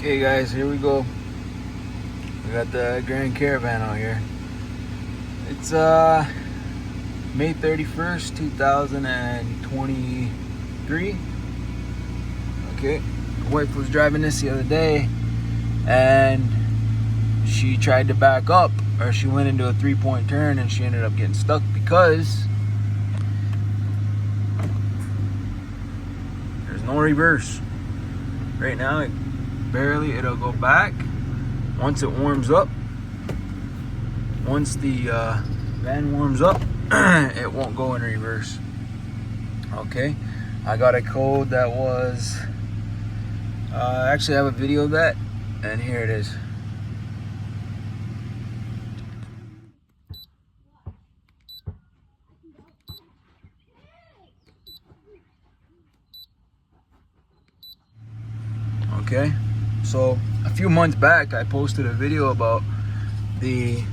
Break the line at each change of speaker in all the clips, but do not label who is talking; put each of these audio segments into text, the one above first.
Okay guys, here we go. We got the Grand Caravan out here. It's May 31st, 2023. Okay, my wife was driving this the other day and she tried to back up, or she went into a 3-point turn and she ended up getting stuck because there's no reverse. Right now it'll go back once it warms up. Once the van warms up, it won't go in reverse. Okay, I got a code that was actually I have a video of that, and here it is. Okay, so a few months back I posted a video about it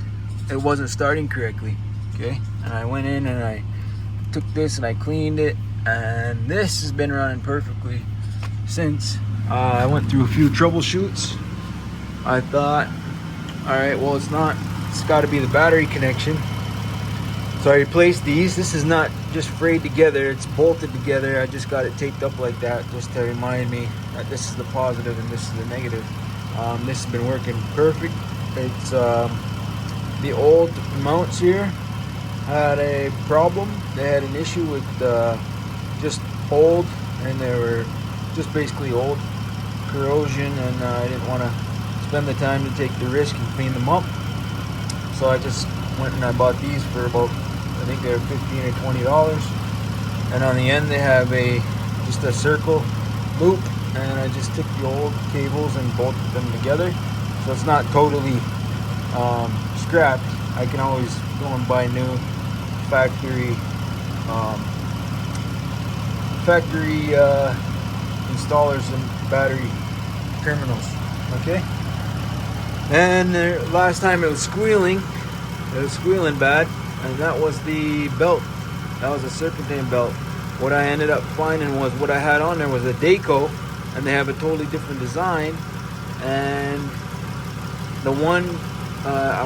wasn't starting correctly. Okay, and I went in and I took this and I cleaned it, and this has been running perfectly since. I went through a few troubleshoots. I thought, all right, well, it's got to be the battery connection. So I replaced these. This is not just frayed together, it's bolted together. I just got it taped up like that just to remind me that this is the positive and this is the negative. This has been working perfect. It's the old mounts here had a problem. They had an issue with just old, and they were just basically old, corrosion, and I didn't want to spend the time to take the risk and clean them up. So I just went and I bought these for about, I think they were $15 or $20, and on the end they have just a circle loop, and I just took the old cables and bolted them together, so it's not totally scrapped. I can always go and buy new factory installers and battery terminals. Okay, and last time it was squealing bad, and that was the belt. That was a serpentine belt. What I ended up finding was what I had on there was a Daco, and they have a totally different design, and the one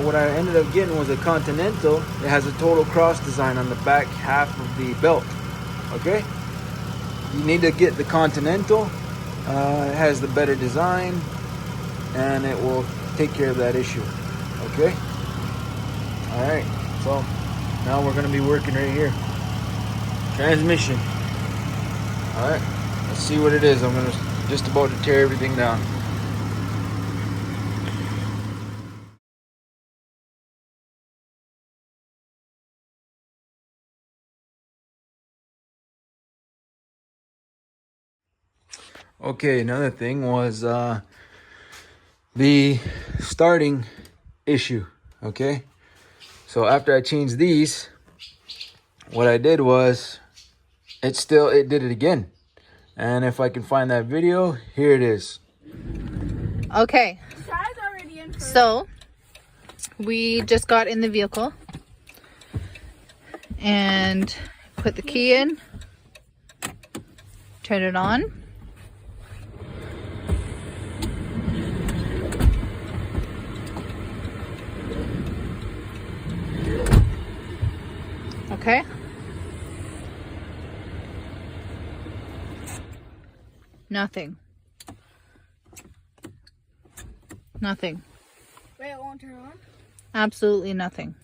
what I ended up getting was a Continental. It has a total cross design on the back half of the belt. Okay, you need to get the Continental. It has the better design, and it will take care of that issue. Okay, all right, so now we're going to be working right here. Transmission. All right, let's see what it is. I'm just about to tear everything down. Okay, another thing was the starting issue. Okay, so after I changed these, what I did was it did it again. And if I can find that video, here it is.
Okay, so we just got in the vehicle and put the key in, turn it on. Okay. Nothing. Nothing.
Wait, it won't turn on?
Absolutely nothing.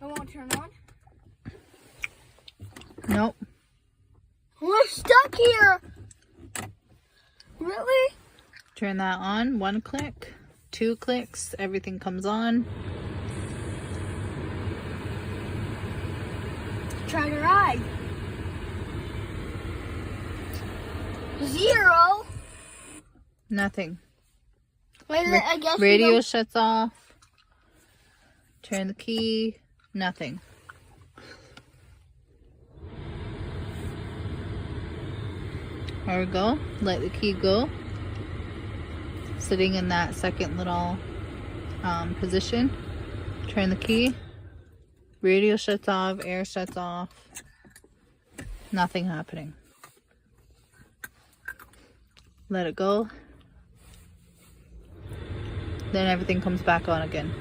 It won't turn on?
Nope.
We're stuck here! Really?
Turn that on. 1 click, 2 clicks, everything comes on.
Try to ride. 0.
Nothing.
Wait, I guess
Radio shuts off. Turn the key. Nothing. There we go. Let the key go. Sitting in that second little position. Turn the key. Radio shuts off. Air shuts off. Nothing happening. Let it go. then everything comes back on again.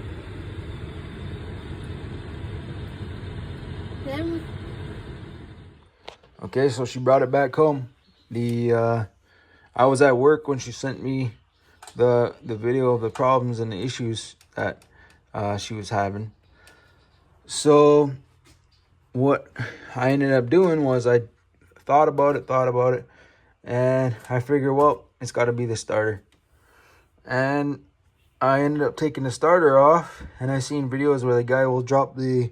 Then
Okay, so she brought it back home. I was at work when she sent me the video of the problems and the issues that she was having. So what I ended up doing was I thought about it, and I figured, well, it's got to be the starter. And I ended up taking the starter off, and I seen videos where the guy will drop the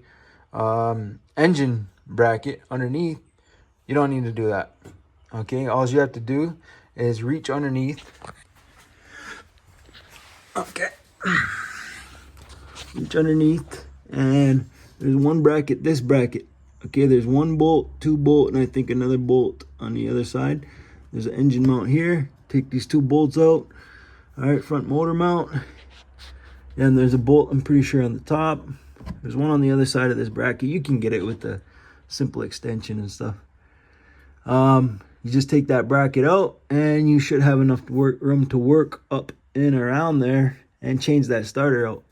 engine bracket underneath. You don't need to do that. Okay, all you have to do is reach underneath. Okay. Reach underneath, and there's one bracket, this bracket. Okay, there's one bolt, two bolt, and I think another bolt on the other side. There's an engine mount here. Take these two bolts out. All right, front motor mount. And there's a bolt, I'm pretty sure, on the top. There's one on the other side of this bracket. You can get it with the simple extension and stuff. You just take that bracket out, and you should have enough room to work up and around there and change that starter out.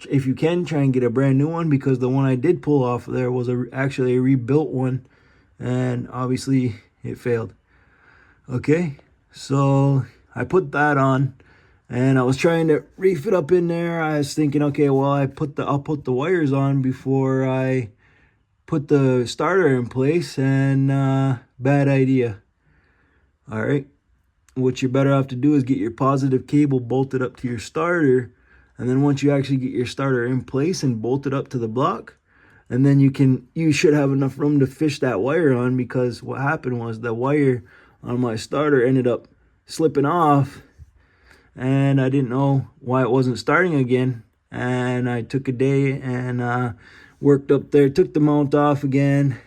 If you can, try and get a brand new one, because the one I did pull off of there was actually a rebuilt one, and obviously it failed. Okay, so I put that on, and I was trying to reef it up in there. I was thinking, okay, well, I'll put the wires on before I put the starter in place, and bad idea. All right, what you're better off to do is get your positive cable bolted up to your starter, and then once you actually get your starter in place and bolt it up to the block, and then you should have enough room to fish that wire on, because what happened was the wire on my starter ended up slipping off, and I didn't know why it wasn't starting again. And I took a day and worked up there, took the mount off again,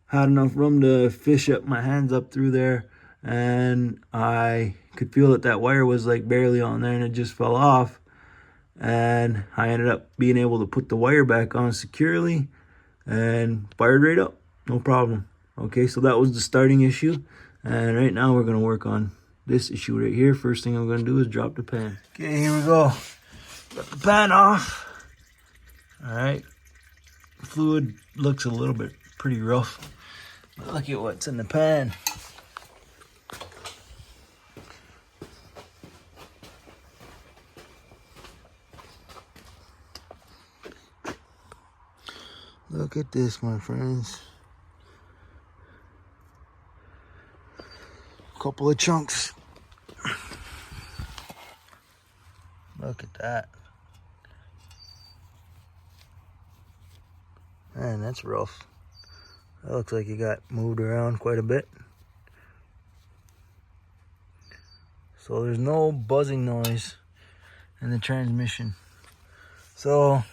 had enough room to fish up my hands up through there, and I could feel that wire was like barely on there, and it just fell off. And I ended up being able to put the wire back on securely and fired right up, no problem. Okay, so that was the starting issue, and right now we're going to work on this issue right here. First thing I'm going to do is drop the pan. Okay, here we go. Got the pan off. All right, fluid looks a little bit pretty rough. Look at what's in the pan. Look at this, my friends. Couple of chunks. Look at that. Man, that's rough. That looks like it got moved around quite a bit. So there's no buzzing noise in the transmission. So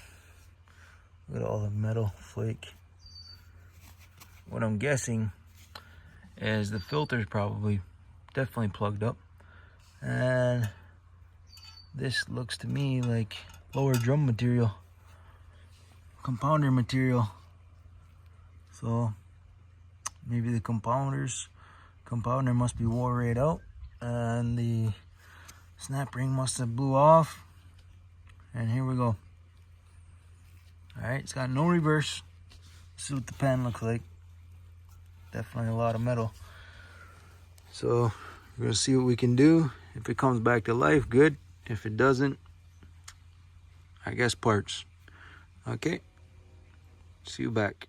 look at all the metal flake. What I'm guessing is the filter's probably definitely plugged up. And this looks to me like lower drum material, compounder material. So maybe the compounder must be wore right out, and the snap ring must have blew off. And here we go. Alright, it's got no reverse. Let's see what the pan looks like. Definitely a lot of metal. So we're gonna see what we can do. If it comes back to life, good. If it doesn't, I guess parts. Okay, see you back.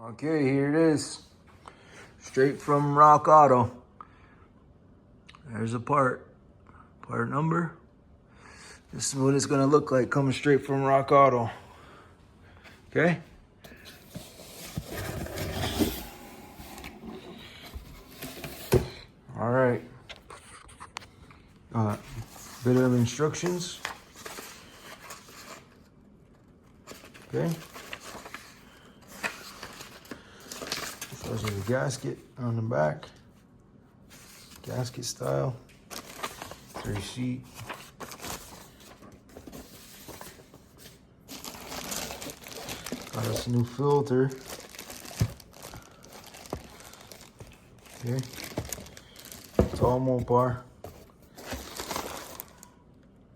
Okay, here it is. Straight from Rock Auto. There's a part number. This is what it's gonna look like coming straight from Rock Auto. Okay. All right. Bit of instructions. Okay. Shows you the gasket on the back. Gasket style. Receipt. Got us a new filter. Okay, it's all Mopar.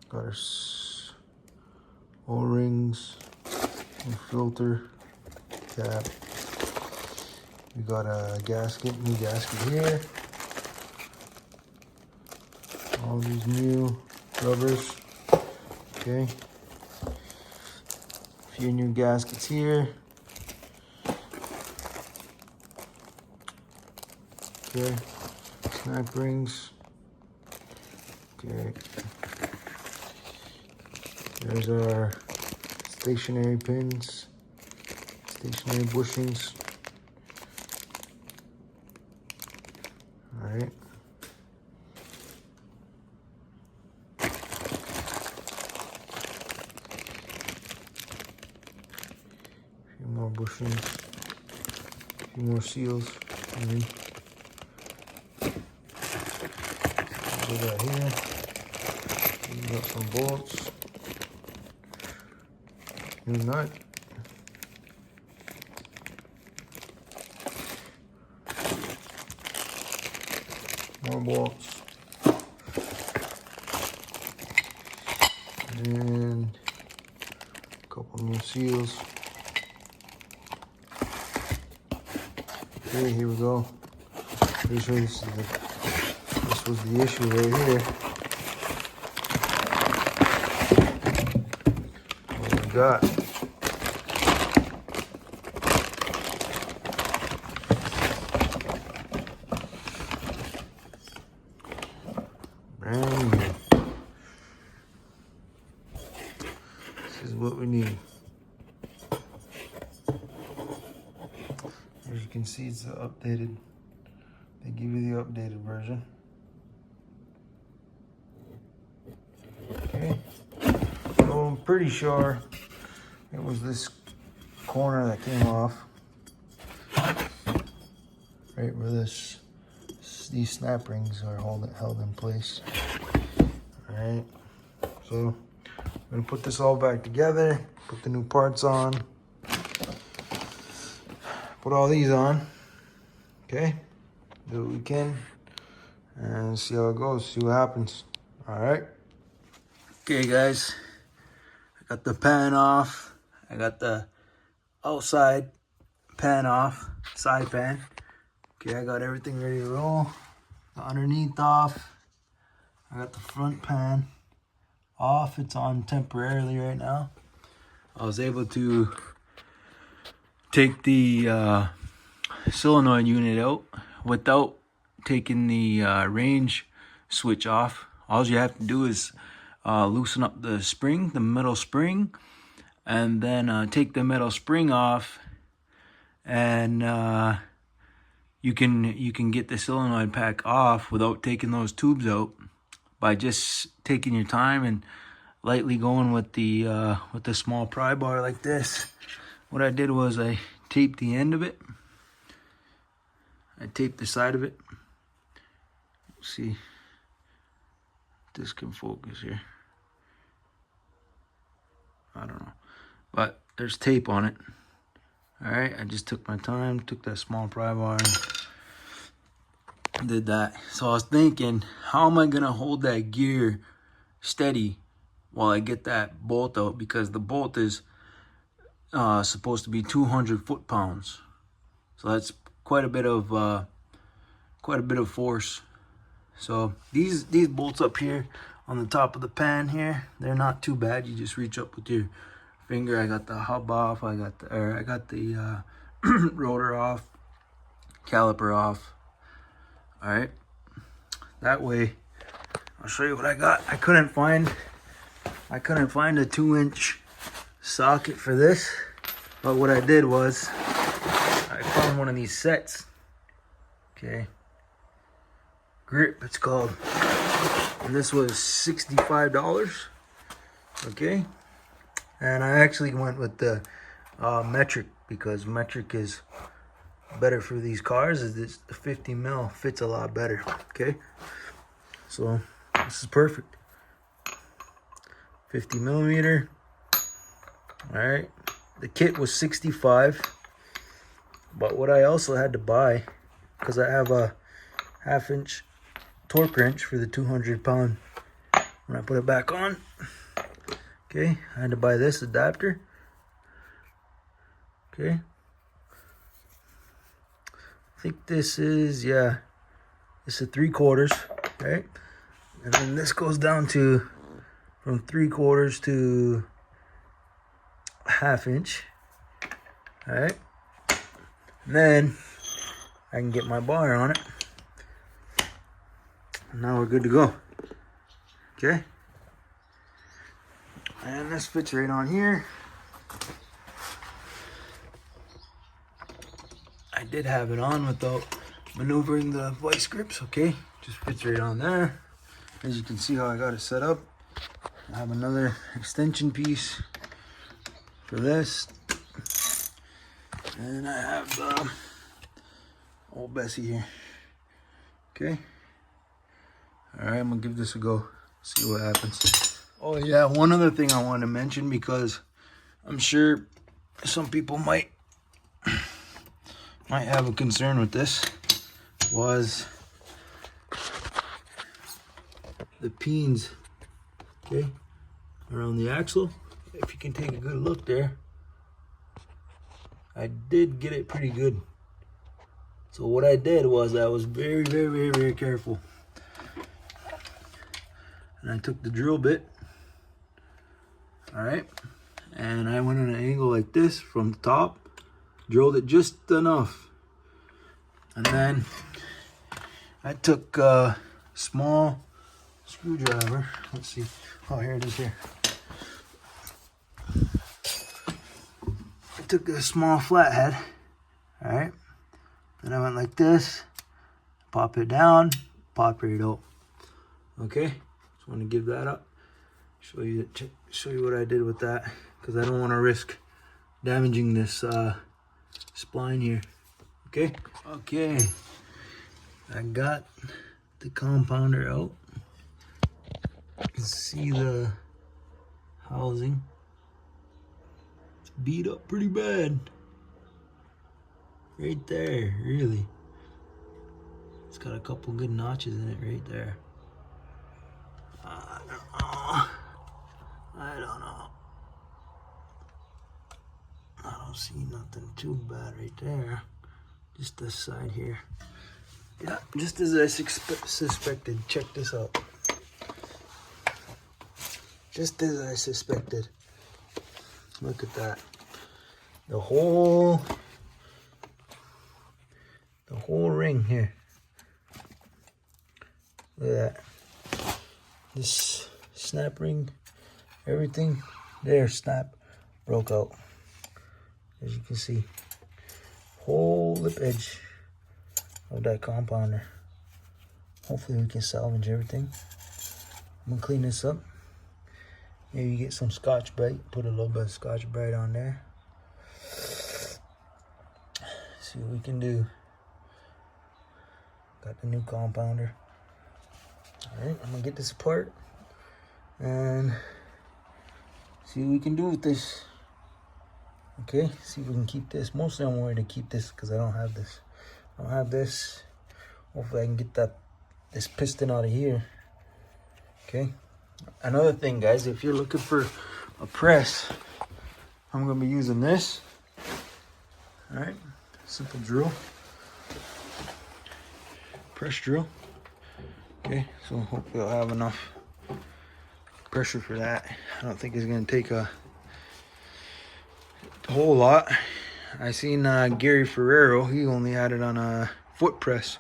Got our O-rings and filter cap. We got a gasket, new gasket here. All these new rubbers. Okay. A few new gaskets here. Okay. Snap rings. Okay. There's our stationary pins, stationary bushings. All right. A few more bushings, a few more seals. What we got here? We got some bolts. New nut. More bolts. And a couple new seals. Okay, here we go. Pretty sure this was the issue right here. What we got? Brand new. This is what we need. As you can see, it's the updated. They give you the updated version. Okay. So I'm pretty sure it was this corner that came off. Right where these snap rings are held in place. Alright. So I'm gonna put this all back together, put the new parts on, put all these on. Okay. Do what we can and see how it goes, see what happens. Alright. Okay guys, I got the pan off. I got the outside pan off, side pan. Okay, I got everything ready to roll. The underneath off. I got the front pan off. It's on temporarily right now. I was able to take the solenoid unit out without taking the range switch off. All you have to do is loosen up the spring, the metal spring, and then take the metal spring off, and you can get the solenoid pack off without taking those tubes out by just taking your time and lightly going with the small pry bar like this. What I did was I taped the end of it. I taped the side of it. See, this can focus here. I don't know, but there's tape on it. All right, I just took my time, took that small pry bar and did that. So I was thinking, how am I gonna hold that gear steady while I get that bolt out? Because the bolt is supposed to be 200 foot-pounds, so that's quite a bit of force. So these bolts up here on the top of the pan here, they're not too bad. You just reach up with your finger. I got the hub off. I got the rotor off, caliper off. All right. That way, I'll show you what I got. I couldn't find a 2-inch socket for this, but what I did was I found one of these sets. Okay. Grip, it's called. And this was $65. Okay. And I actually went with the metric, because metric is better for these cars. Is the 50 mil fits a lot better. Okay. So this is perfect. 50 millimeter. All right. The kit was $65. But what I also had to buy, because I have a 1/2" torque wrench for the 200-pound when I put it back on. Okay, I had to buy this adapter. Okay, I think this is, yeah, it's a 3/4, right? And then this goes down to from 3/4 to 1/2". All right, and then I can get my bar on it. And now we're good to go. Okay, and this fits right on here. I did have it on without maneuvering the vice grips. Okay, just fits right on there. As you can see how I got it set up. I have another extension piece for this, and I have old Bessie here. Okay, all right, I'm gonna give this a go, see what happens. Oh yeah, one other thing I wanted to mention, because I'm sure some people might have a concern with this, was the pins, okay, around the axle. If you can take a good look there, I did get it pretty good. So what I did was I was very careful, and I took the drill bit, all right, and I went on an angle like this from the top, drilled it just enough, and then I took a small screwdriver. Let's see. Oh, here it is here. I took a small flathead, all right, and I went like this, pop it down, pop it out. Okay, just want to give that up, show you what I did with that, because I don't want to risk damaging this spline here. Okay, I got the compounder out. You can see the housing. It's beat up pretty bad. Right there, really. It's got a couple good notches in it right there. I don't know. I don't see nothing too bad right there. Just this side here. Yeah, just as I suspected. Check this out. Just as I suspected. Look at that. The whole ring here. Look at that. This snap ring, everything there, snap, broke out. As you can see, whole lip edge of that compounder. Hopefully we can salvage everything. I'm gonna clean this up. Maybe get some Scotch-Brite, put a little bit of Scotch-Brite on there. See what we can do. Got the new compounder. Alright, I'm gonna get this apart and see what we can do with this. Okay, see if we can keep this. Mostly I'm worried to keep this because I don't have this. I don't have this. Hopefully I can get this piston out of here. Okay. Another thing, guys, if you're looking for a press, I'm gonna be using this. All right, simple drill, press drill. Okay, so hopefully I'll have enough pressure for that. I don't think it's gonna take a whole lot. I seen Gary Ferrero. He only had it on a foot press,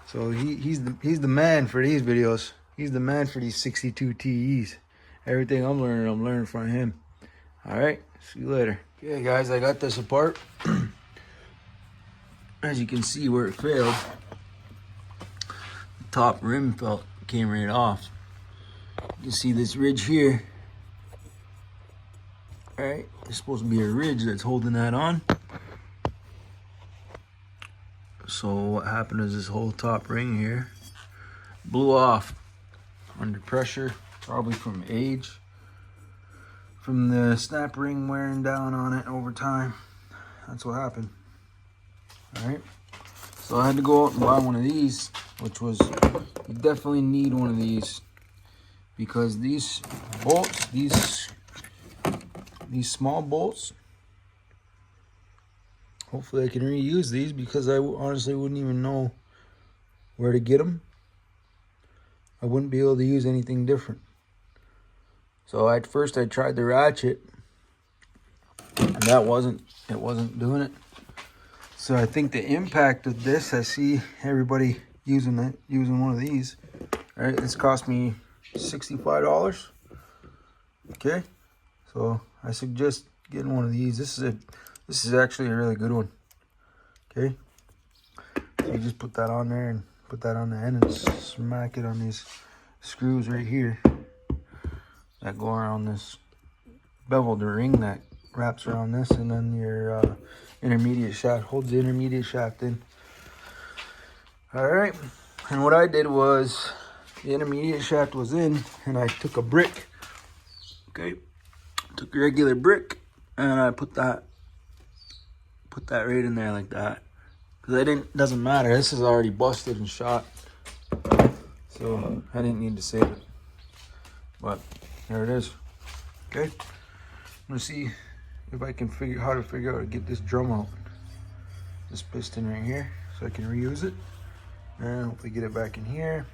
so he's the man for these videos. He's the man for these 62 TEs. Everything I'm learning from him. All right, see you later. Okay, guys, I got this apart. As you can see where it failed, the top rim came right off. You can see this ridge here. All right, there's supposed to be a ridge that's holding that on. So what happened is this whole top ring here blew off under pressure, probably from age, from the snap ring wearing down on it over time. That's what happened. All right, so I had to go out and buy one of these which was, you definitely need one of these, because these bolts, these small bolts, hopefully I can reuse these, because I honestly wouldn't even know where to get them. I wouldn't be able to use anything different. So at first I tried the ratchet, and it wasn't doing it. So I think the impact of this, I see everybody using one of these. All right, this cost me $65. Okay, so I suggest getting one of these. This is actually a really good one. Okay, so you just put that on there and put that on the end and smack it on these screws right here that go around this beveled ring that wraps around this, and then your intermediate shaft holds the intermediate shaft in. All right, and what I did was, the intermediate shaft was in, and I took a brick. Okay, took a regular brick, and I put that right in there like that, because doesn't matter, this is already busted and shot, so I didn't need to save it. But there it is. Okay, I'm gonna see if I can figure how to get this drum out, this piston right here, so I can reuse it, and hopefully get it back in here,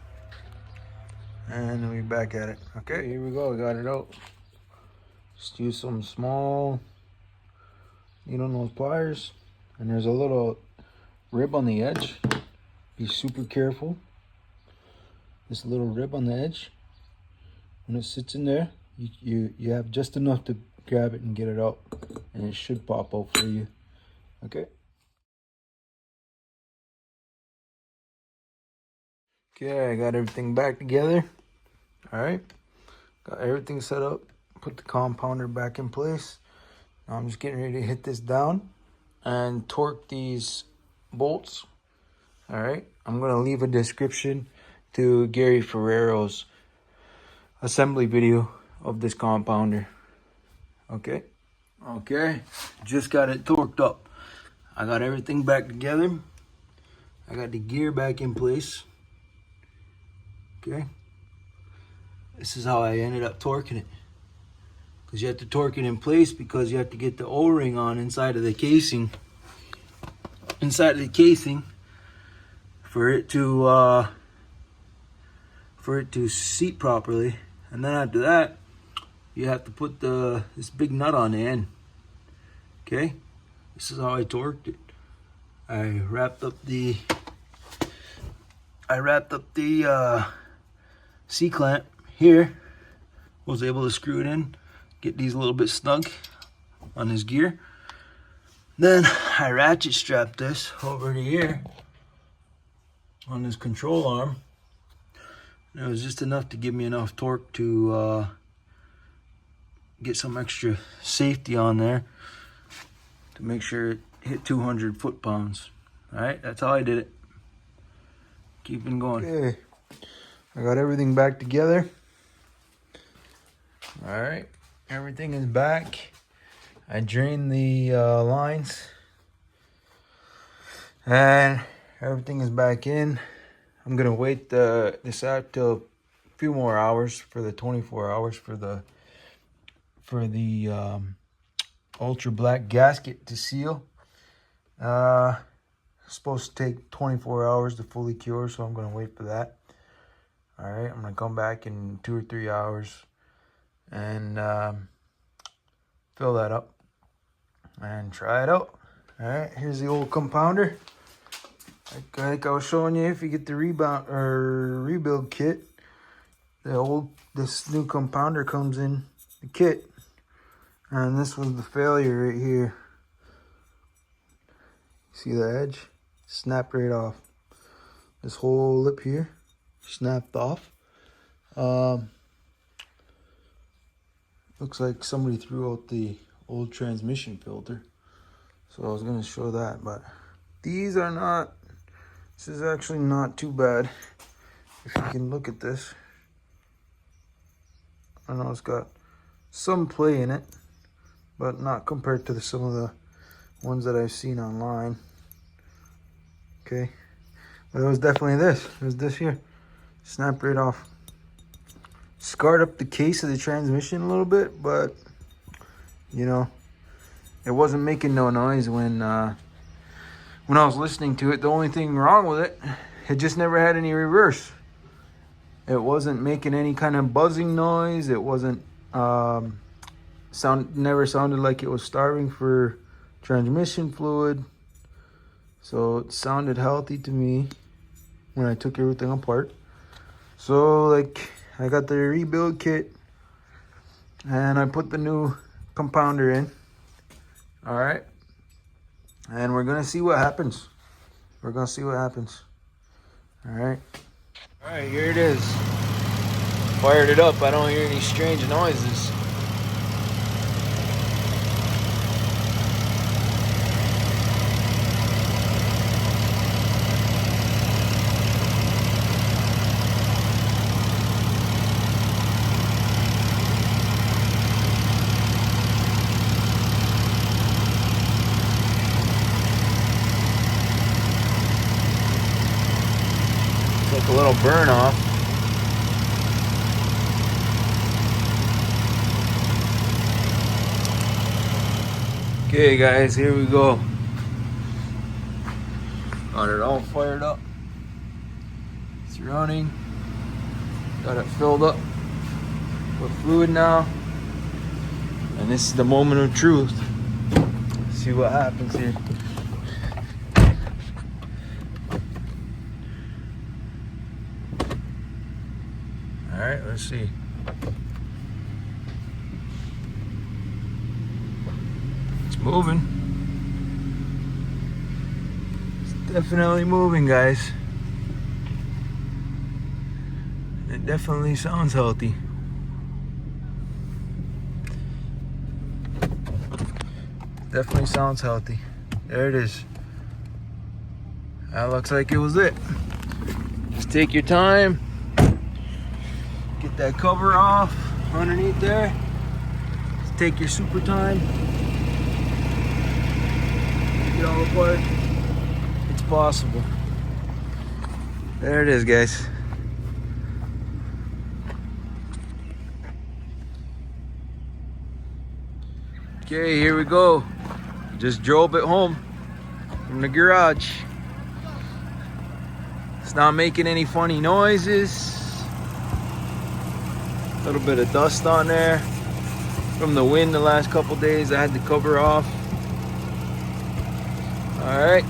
and then we'll be back at it. Okay, here we go, I got it out. Just use some small needle nose pliers, and there's a little rib on the edge. Be super careful. This little rib on the edge, when it sits in there, you have just enough to grab it and get it out, and it should pop out for you. Okay. Okay, I got everything back together. All right, got everything set up. Put the compounder back in place. Now I'm just getting ready to hit this down and torque these bolts. All right, I'm gonna leave a description to Gary Ferrero's assembly video of this compounder. Okay, just got it torqued up. I got everything back together. I got the gear back in place. Okay, this is how I ended up torquing it, because you have to torque it in place, because you have to get the O-ring on inside of the casing for it to seat properly. And then after that, you have to put this big nut on the end. Okay, this is how I torqued it. I wrapped up the C-clamp here. Was able to screw it in, get these a little bit snug on this gear. Then I ratchet strapped this over to here on this control arm. And it was just enough to give me enough torque to get some extra safety on there to make sure it hit 200 foot-pounds. All right, that's how I did it. Keeping going. Okay, I got everything back together. All right, everything is back. I drained the lines, and everything is back in. I'm gonna wait this out till a few more hours for the 24 hours for the ultra black gasket to seal. Supposed to take 24 hours to fully cure, so I'm gonna wait for that. All right, I'm gonna come back in 2 or 3 hours and fill that up and try it out. All right, here's the old compounder. Like I was showing you, if you get the rebuild kit, this new compounder comes in the kit, and this was the failure right here. See the edge? Snapped right off. This whole lip here snapped off. Looks like somebody threw out the old transmission filter. So I was gonna show that, but these are not, this is actually not too bad. If you can look at this. I know it's got some play in it, but not compared to some of the ones that I've seen online. Okay, But it was definitely this. It was this here. Snapped right off. Scarred up the case of the transmission a little bit, but you know, it wasn't making no noise when I was listening to it. The only thing wrong with it, it just never had any reverse. It wasn't making any kind of buzzing noise. It wasn't never sounded like it was starving for transmission fluid. So it sounded healthy to me when I took everything apart. So like I got the rebuild kit and I put the new compounder in. All right. And we're gonna see what happens. We're gonna see what happens. All right. All right, here it is. Fired it up. I don't hear any strange noises. Like a little burn off. Okay guys, here we go. Got it all fired up. It's running. Got it filled up with fluid now. And this is the moment of truth. Let's see what happens here. All right, let's see. It's moving. It's definitely moving, guys. It definitely sounds healthy. Definitely sounds healthy. There it is. That looks like it was it. Just take your time. Get that cover off underneath there. Just take your super time. Get it all apart. It's possible. There it is, guys. Okay, here we go. Just drove it home from the garage. It's not making any funny noises. A little bit of dust on there from the wind the last couple days. I had the cover off. All right,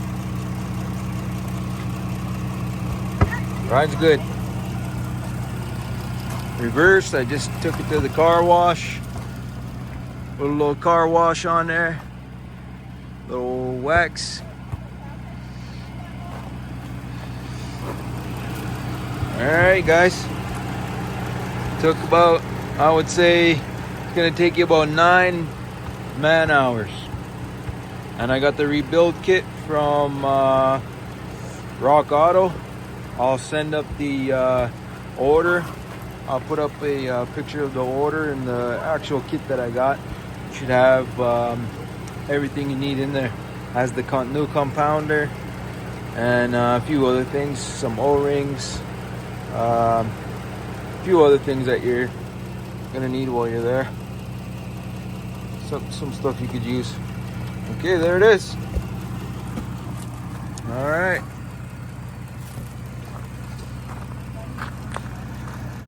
ride's good. Reverse, I just took it to the car wash. Put a little car wash on there, little wax. All right, guys. Took about, I would say, it's gonna take you about 9 man hours. And I got the rebuild kit from Rock Auto. I'll send up the order. I'll put up a picture of the order and the actual kit that I got. Should have everything you need in there. Has the new compounder and a few other things, some O-rings, a few other things that you're gonna need while you're there. Some stuff you could use. Okay, there it is. All right.